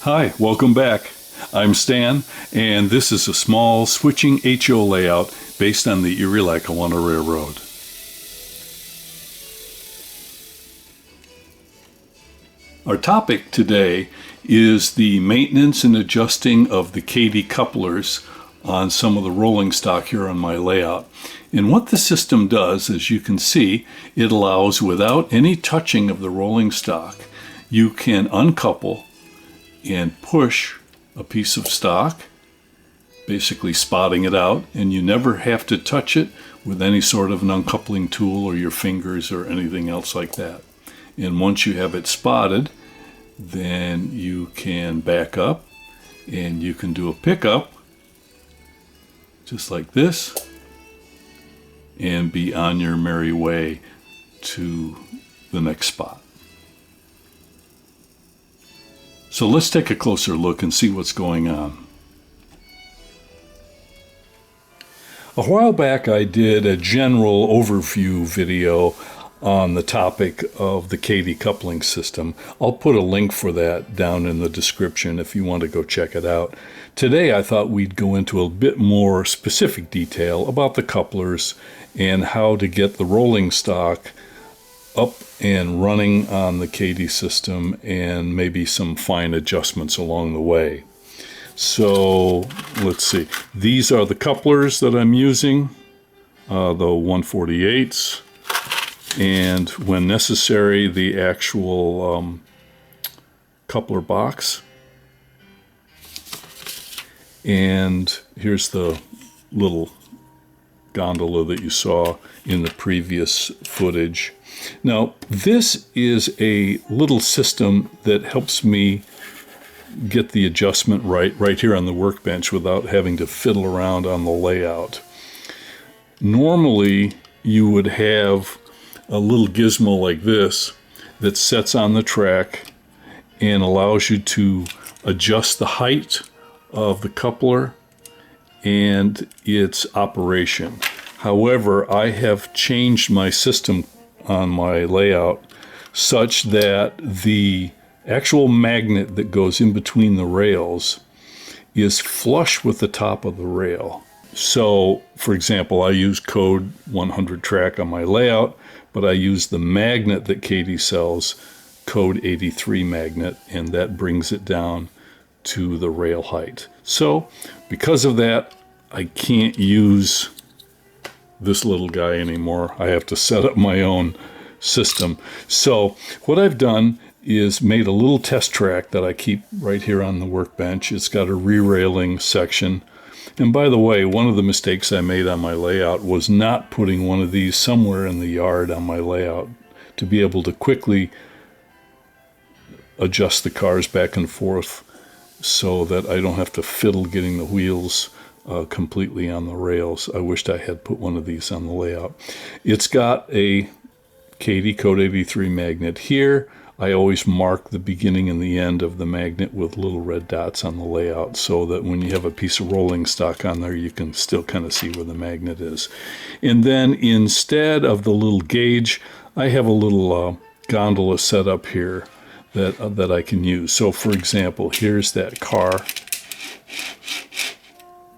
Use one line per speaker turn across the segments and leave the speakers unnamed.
Hi, welcome back. I'm Stan, and this is a small switching HO layout based on the Erie Lackawanna Railroad. Our topic today is the maintenance and adjusting of the Kadee couplers on some of the rolling stock here on my layout. And what the system does, as you can see, it allows, without any touching of the rolling stock, you can uncouple and push a piece of stock, basically spotting it out, and you never have to touch it with any sort of an uncoupling tool or your fingers or anything else like that. And once you have it spotted, then you can back up and you can do a pickup just like this and be on your merry way to the next spot. So let's take a closer look and see what's going on. A while back I did a general overview video on the topic of the Kadee coupling system. I'll put a link for that down in the description if you want to go check it out. Today I thought we'd go into a bit more specific detail about the couplers and how to get the rolling stock up and running on the Kadee system and maybe some fine adjustments along the way. So let's see. These are the couplers that I'm using, the 148s. And when necessary, the actual coupler box. And here's the little gondola that you saw in the previous footage. Now, this is a little system that helps me get the adjustment right here on the workbench without having to fiddle around on the layout. Normally, you would have a little gizmo like this that sets on the track and allows you to adjust the height of the coupler and its operation. However, I have changed my system on my layout such that the actual magnet that goes in between the rails is flush with the top of the rail. So, for example, I use code 100 track on my layout, but I use the magnet that Kadee sells, code 83 magnet, and that brings it down to the rail height. So, because of that, I can't use this little guy anymore. I have to set up my own system. So, what I've done is made a little test track that I keep right here on the workbench. It's got a re-railing section. And by the way, one of the mistakes I made on my layout was not putting one of these somewhere in the yard on my layout to be able to quickly adjust the cars back and forth so that I don't have to fiddle getting the wheels completely on the rails. I wished I had put one of these on the layout. It's got a Kadee code 83 magnet here. I always mark the beginning and the end of the magnet with little red dots on the layout so that when you have a piece of rolling stock on there, you can still kind of see where the magnet is. And then instead of the little gauge, I have a little gondola set up here that I can use. So for example, here's that car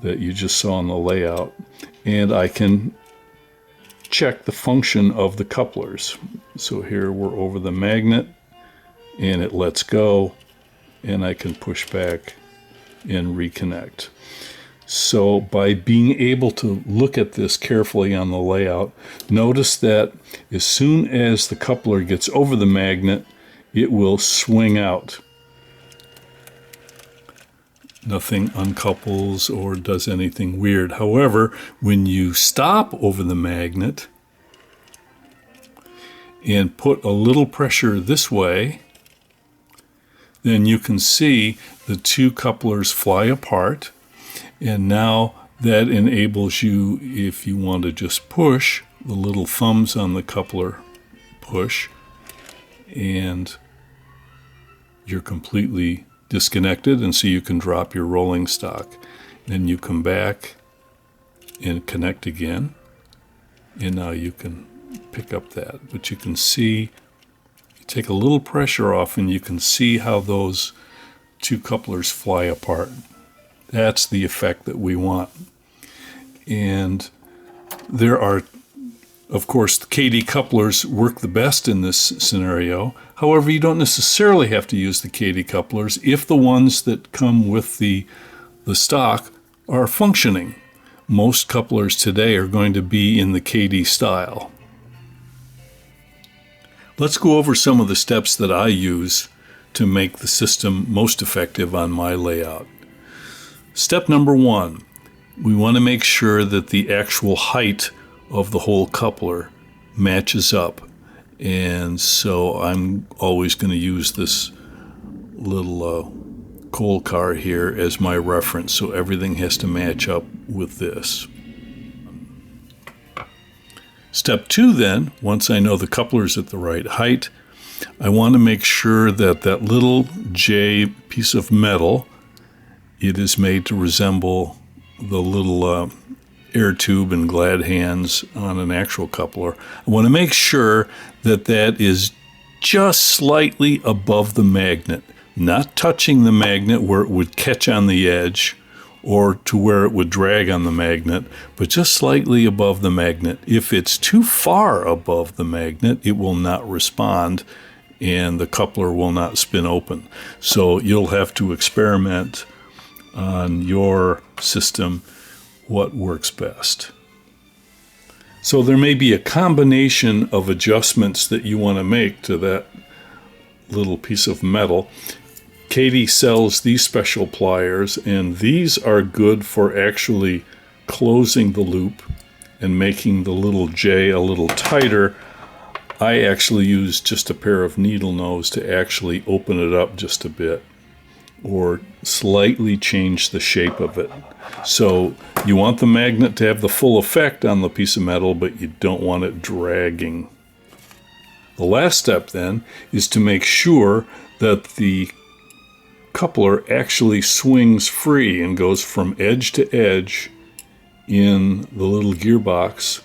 that you just saw on the layout, and I can check the function of the couplers. So here we're over the magnet, and it lets go, and I can push back and reconnect. So by being able to look at this carefully on the layout, notice that as soon as the coupler gets over the magnet, it will swing out. Nothing uncouples or does anything weird. However, when you stop over the magnet and put a little pressure this way, then you can see the two couplers fly apart. And now that enables you, if you want to just push, the little thumbs on the coupler push, and you're completely disconnected, and so you can drop your rolling stock. Then you come back and connect again, and now you can pick up that. But you can see, you take a little pressure off, and you can see how those two couplers fly apart. That's the effect that we want. And there are, of course, the Kadee couplers work the best in this scenario. However, you don't necessarily have to use the Kadee couplers if the ones that come with the stock are functioning. Most couplers today are going to be in the Kadee style. Let's go over some of the steps that I use to make the system most effective on my layout. Step number 1, we want to make sure that the actual height of the whole coupler matches up. And so I'm always going to use this little coal car here as my reference, so everything has to match up with this. Step 2 then, once I know the coupler's at the right height, I want to make sure that that little J piece of metal, it is made to resemble the little air tube and glad hands on an actual coupler. I want to make sure that that is just slightly above the magnet, not touching the magnet where it would catch on the edge or to where it would drag on the magnet, but just slightly above the magnet. If it's too far above the magnet, it will not respond and the coupler will not spin open. So you'll have to experiment on your system what works best. So there may be a combination of adjustments that you want to make to that little piece of metal. Kadee sells these special pliers, and these are good for actually closing the loop and making the little J a little tighter. I actually use just a pair of needle nose to actually open it up just a bit or slightly change the shape of it. So you want the magnet to have the full effect on the piece of metal, but you don't want it dragging. The last step then is to make sure that the coupler actually swings free and goes from edge to edge in the little gearbox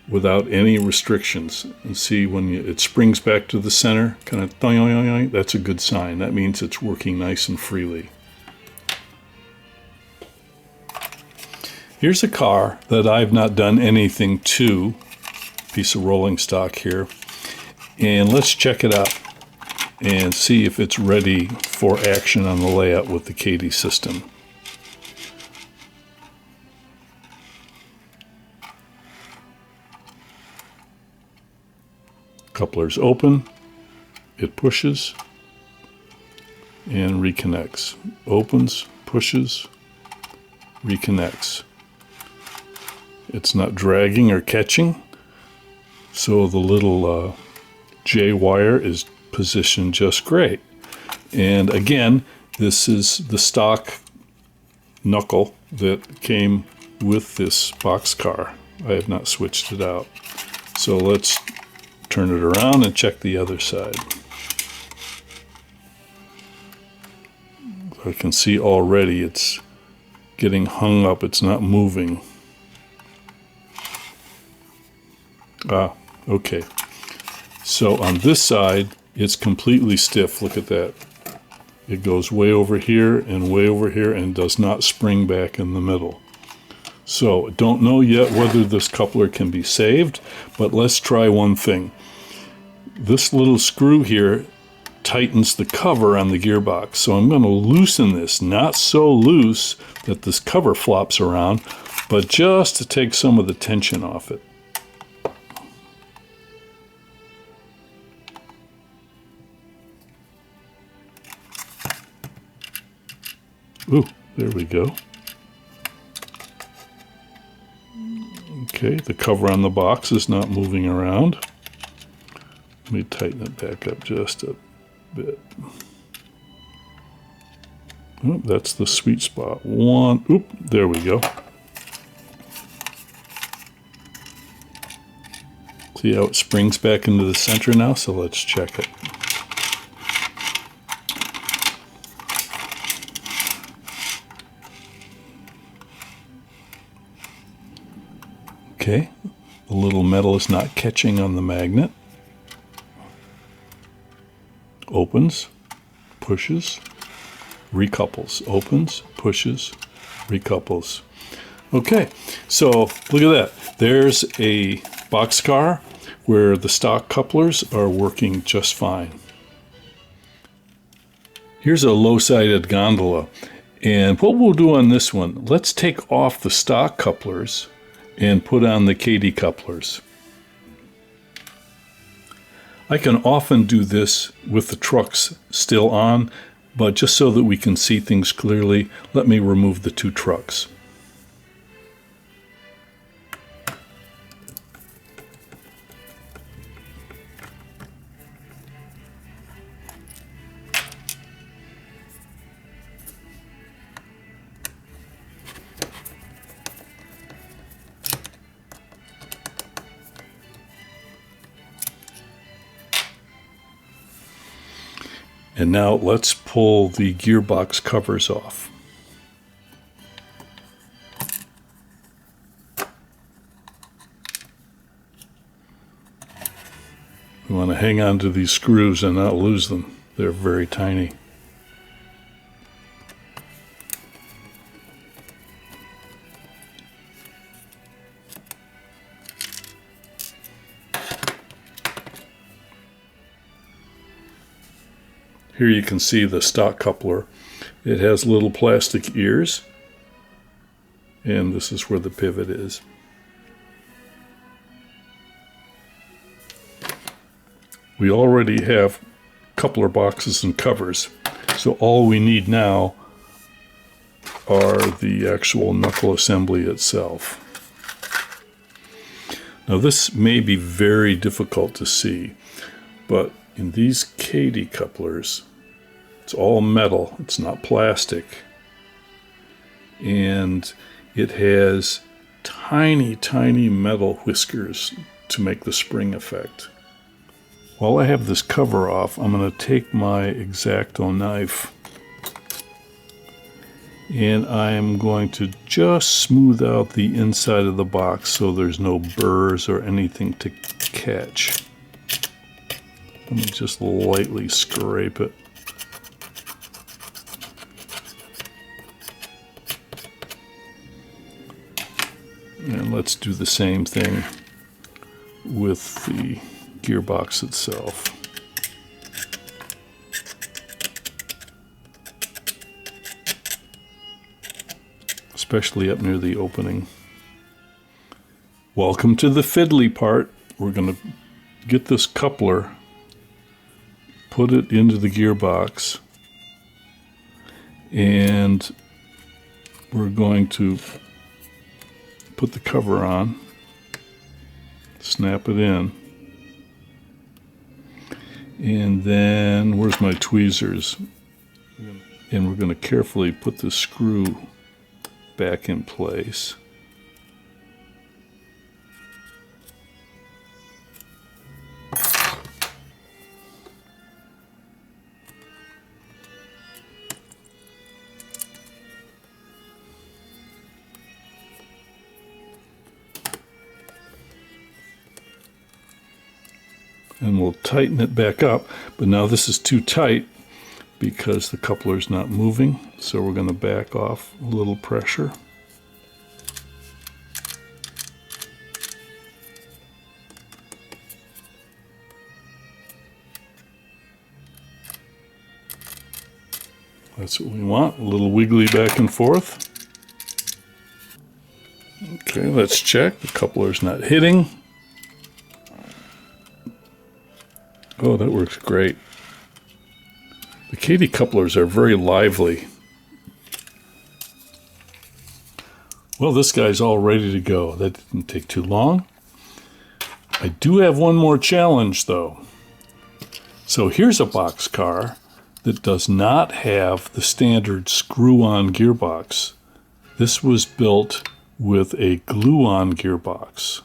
without any restrictions. And see, when it springs back to the center, kind of doing, that's a good sign. That means it's working nice and freely. Here's a car that I've not done anything to, piece of rolling stock here, and let's check it out and see if it's ready for action on the layout with the Kadee system. Coupler's open, it pushes and reconnects. Opens, pushes, reconnects. It's not dragging or catching, so the little J wire is positioned just great. And again, this is the stock knuckle that came with this box car. I have not switched it out. So let's turn it around and check the other side. I can see already it's getting hung up, it's not moving. Okay. So on this side, it's completely stiff. Look at that. It goes way over here and does not spring back in the middle. So don't know yet whether this coupler can be saved, but let's try one thing. This little screw here tightens the cover on the gearbox. So I'm going to loosen this, not so loose that this cover flops around, but just to take some of the tension off it. Ooh, there we go. Okay, the cover on the box is not moving around. Let me tighten it back up just a bit. Oh, that's the sweet spot. Oop, there we go. See how it springs back into the center now? So let's check it. Okay, the little metal is not catching on the magnet. Opens, pushes, recouples, opens, pushes, recouples. Okay, so look at that. There's a boxcar where the stock couplers are working just fine. Here's a low-sided gondola, and what we'll do on this one, let's take off the stock couplers and put on the Kadee couplers. I can often do this with the trucks still on, but just so that we can see things clearly, let me remove the two trucks. And now let's pull the gearbox covers off. We want to hang on to these screws and not lose them. They're very tiny. Here you can see the stock coupler. It has little plastic ears, and this is where the pivot is. We already have coupler boxes and covers, so all we need now are the actual knuckle assembly itself. Now this may be very difficult to see, but in these Kadee couplers, it's all metal, it's not plastic, and it has tiny, tiny metal whiskers to make the spring effect. While I have this cover off, I'm going to take my X-Acto knife and I am going to just smooth out the inside of the box so there's no burrs or anything to catch. Let me just lightly scrape it. And let's do the same thing with the gearbox itself. Especially up near the opening. Welcome to the fiddly part. We're going to get this coupler, put it into the gearbox, and we're going to put the cover on, snap it in, and then where's my tweezers? And we're going to carefully put the screw back in place. And we'll tighten it back up, but now this is too tight because the coupler is not moving, so we're going to back off a little pressure. That's what we want, a little wiggly back and forth. Okay, let's check. The coupler's not hitting. Oh, that works great. The Kadee couplers are very lively. Well, this guy's all ready to go. That didn't take too long. I do have one more challenge, though. So here's a boxcar that does not have the standard screw-on gearbox. This was built with a glue-on gearbox.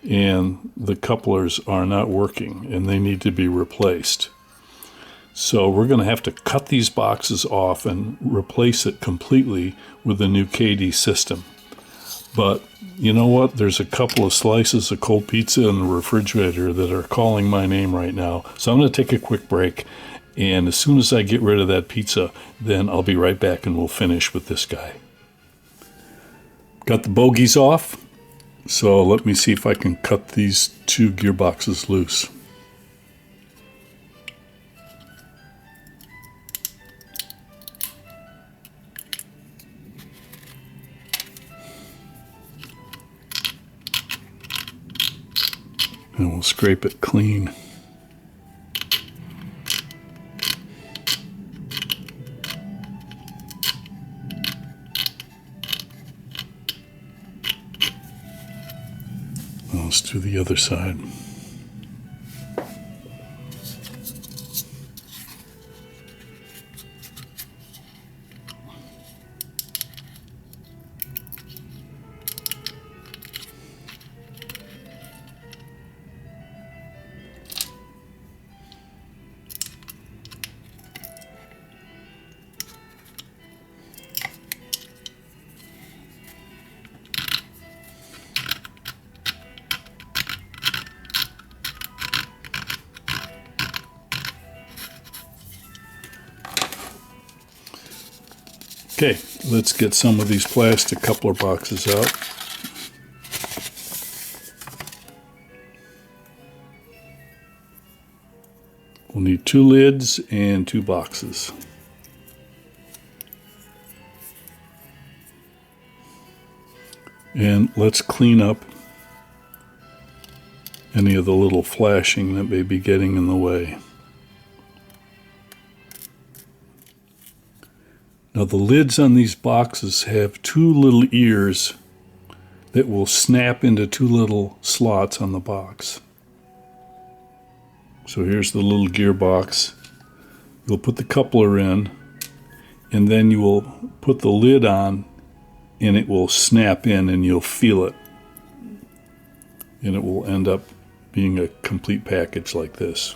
And the couplers are not working and they need to be replaced. So we're going to have to cut these boxes off and replace it completely with the new Kadee system. But you know what? There's a couple of slices of cold pizza in the refrigerator that are calling my name right now. So I'm going to take a quick break And as soon as I get rid of that pizza, then I'll be right back and we'll finish with this guy. Got the bogies off, so let me see if I can cut these two gearboxes loose. And we'll scrape it clean. Let's do the other side. Okay, let's get some of these plastic coupler boxes out. We'll need 2 lids and 2 boxes. And let's clean up any of the little flashing that may be getting in the way. Now the lids on these boxes have 2 little ears that will snap into 2 little slots on the box. So here's the little gearbox. You'll put the coupler in, and then you will put the lid on, and it will snap in and you'll feel it. And it will end up being a complete package like this.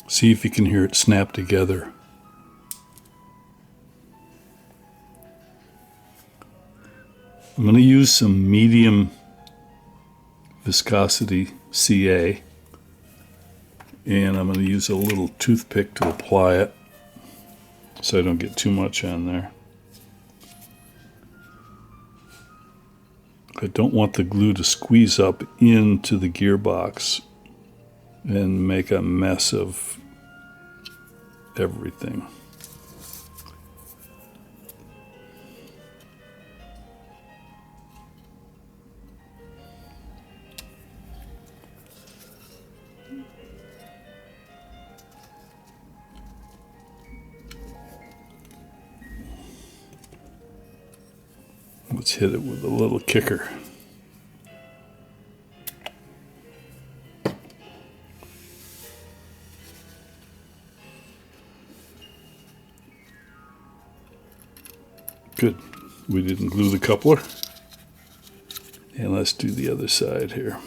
See if you can hear it snap together. I'm going to use some medium viscosity CA, and I'm going to use a little toothpick to apply it so I don't get too much on there. I don't want the glue to squeeze up into the gearbox and make a mess of everything. Let's hit it with a little kicker. Good. We didn't glue the coupler. And let's do the other side here.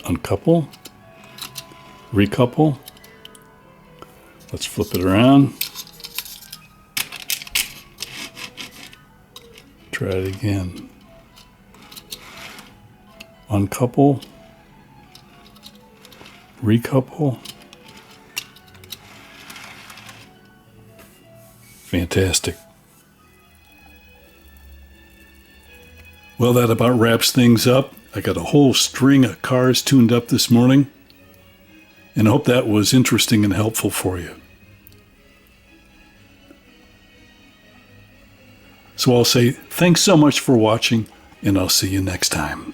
Uncouple, recouple. Let's flip it around. Try it again. Uncouple, recouple. Fantastic. Well, that about wraps things up. I got a whole string of cars tuned up this morning, and I hope that was interesting and helpful for you. So I'll say thanks so much for watching, and I'll see you next time.